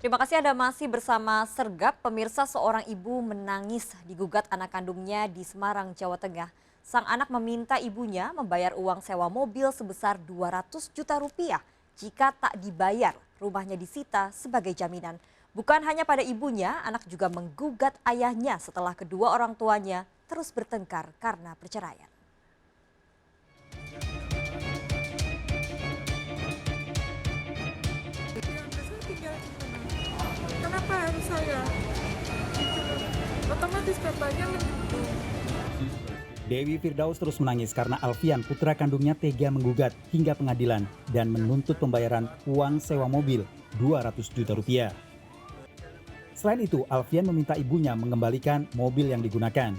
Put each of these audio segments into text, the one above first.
Terima kasih Anda masih bersama Sergap. Pemirsa, seorang ibu menangis digugat anak kandungnya di Semarang, Jawa Tengah. Sang anak meminta ibunya membayar uang sewa mobil sebesar 200 juta rupiah. Jika tak dibayar, rumahnya disita sebagai jaminan. Bukan hanya pada ibunya, anak juga menggugat ayahnya setelah kedua orang tuanya terus bertengkar karena perceraian. Kenapa harus saya? Otomatis bapaknya mendukung. Dewi Firdaus terus menangis karena Alfian, putra kandungnya, tega menggugat hingga pengadilan dan menuntut pembayaran uang sewa mobil 200 juta rupiah. Selain itu, Alfian meminta ibunya mengembalikan mobil yang digunakan.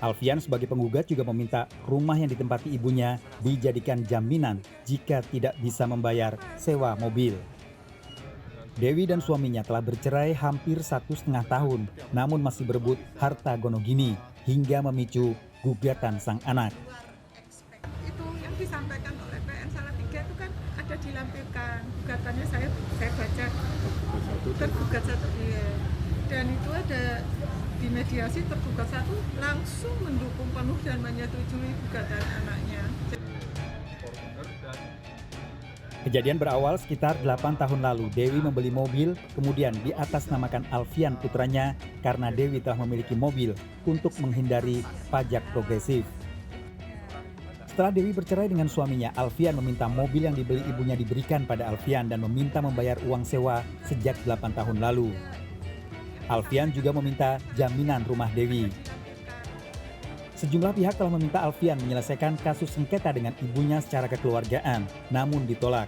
Alfian sebagai penggugat juga meminta rumah yang ditempati ibunya dijadikan jaminan jika tidak bisa membayar sewa mobil. Dewi dan suaminya telah bercerai hampir 1,5 tahun, namun masih berebut harta gonogini hingga memicu gugatan sang anak. Itu yang disampaikan oleh PN Salatiga itu kan ada dilampirkan gugatannya, saya baca tergugat satu, iya. Dan itu ada di mediasi tergugat satu langsung mendukung penuh dan menyetujui gugatan anaknya. Kejadian berawal sekitar 8 tahun lalu. Dewi membeli mobil, kemudian diatasnamakan Alfian putranya karena Dewi telah memiliki mobil untuk menghindari pajak progresif. Setelah Dewi bercerai dengan suaminya, Alfian meminta mobil yang dibeli ibunya diberikan pada Alfian dan meminta membayar uang sewa sejak 8 tahun lalu. Alfian juga meminta jaminan rumah Dewi. Sejumlah pihak telah meminta Alfian menyelesaikan kasus sengketa dengan ibunya secara kekeluargaan, namun ditolak.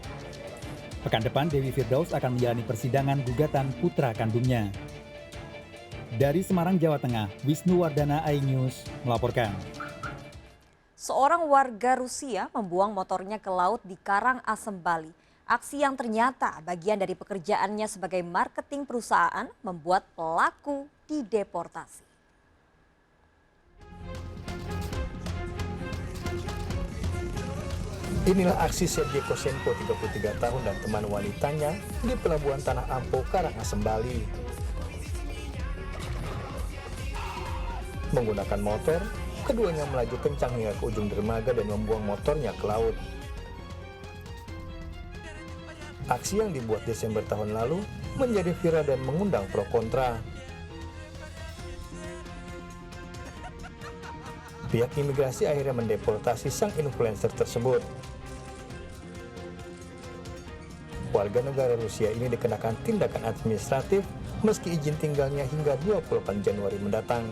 Pekan depan, Dewi Firdaus akan menjalani persidangan gugatan putra kandungnya. Dari Semarang, Jawa Tengah, Wisnu Wardana, iNews melaporkan. Seorang warga Rusia membuang motornya ke laut di Karangasem, Bali. Aksi yang ternyata bagian dari pekerjaannya sebagai marketing perusahaan membuat pelaku dideportasi. Inilah aksi Sergei Kosenko, 33 tahun dan teman wanitanya di Pelabuhan Tanah Ampo, Karangasem, Bali. Menggunakan motor, keduanya melaju kencang hingga ke ujung dermaga dan membuang motornya ke laut. Aksi yang dibuat Desember tahun lalu menjadi viral dan mengundang pro kontra. Pihak imigrasi akhirnya mendeportasi sang influencer tersebut. Warga negara Rusia ini dikenakan tindakan administratif meski izin tinggalnya hingga 28 Januari mendatang.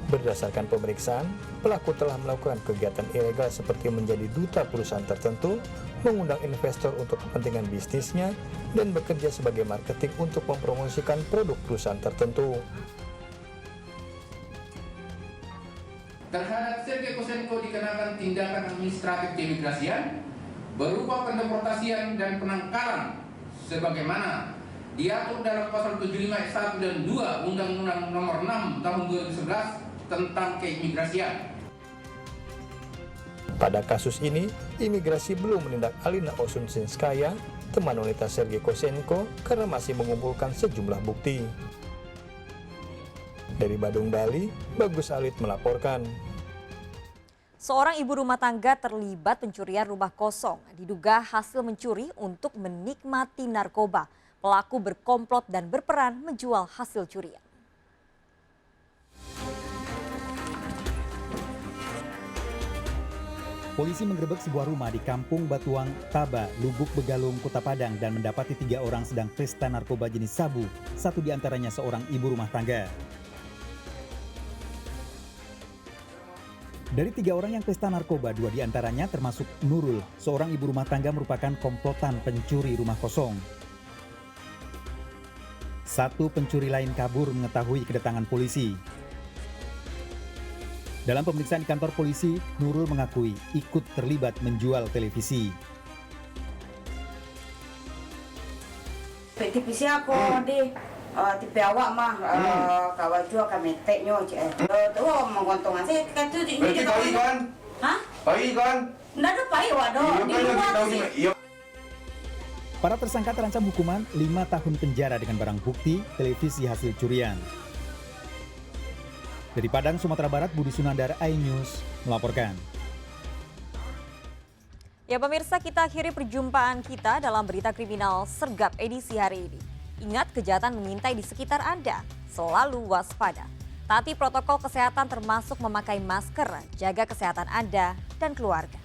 Berdasarkan pemeriksaan, pelaku telah melakukan kegiatan ilegal seperti menjadi duta perusahaan tertentu, mengundang investor untuk kepentingan bisnisnya, dan bekerja sebagai marketing untuk mempromosikan produk perusahaan tertentu. Terhadap Sergei Kosenko dikenakan tindakan administratif keimigrasian berupa pendeportasian dan penangkalan sebagaimana diatur dalam pasal 75 ayat 1 dan 2 Undang-Undang Nomor 6 Tahun 2011 tentang keimigrasian. Pada kasus ini, imigrasi belum menindak Alina Osunsinskaya, teman wanita Sergei Kosenko, karena masih mengumpulkan sejumlah bukti. Dari Badung, Bali, Bagus Alit melaporkan. Seorang ibu rumah tangga terlibat pencurian rumah kosong. Diduga hasil mencuri untuk menikmati narkoba. Pelaku berkomplot dan berperan menjual hasil curian. Polisi menggerebek sebuah rumah di Kampung Batuang, Taba, Lubuk Begalung, Kota Padang dan mendapati 3 orang sedang pesta narkoba jenis sabu. 1 diantaranya seorang ibu rumah tangga. Dari 3 orang yang pesta narkoba, 2 diantaranya termasuk Nurul, seorang ibu rumah tangga merupakan komplotan pencuri rumah kosong. 1 pencuri lain kabur mengetahui kedatangan polisi. Dalam pemeriksaan di kantor polisi, Nurul mengakui ikut terlibat menjual televisi. Televisi apa di tipe awak mah kawan jual kami teknyo je. Tu mengontongan saya kan tu ini dia kan. Hah? Pai kan? Ndak ada pai wado di luar sih. Para tersangka terancam hukuman 5 tahun penjara dengan barang bukti televisi hasil curian. Dari Padang, Sumatera Barat, Budi Sunandar, iNews melaporkan. Ya pemirsa, kita akhiri perjumpaan kita dalam berita kriminal Sergap edisi hari ini. Ingat, kejahatan mengintai di sekitar Anda. Selalu waspada. Taati protokol kesehatan termasuk memakai masker. Jaga kesehatan Anda dan keluarga.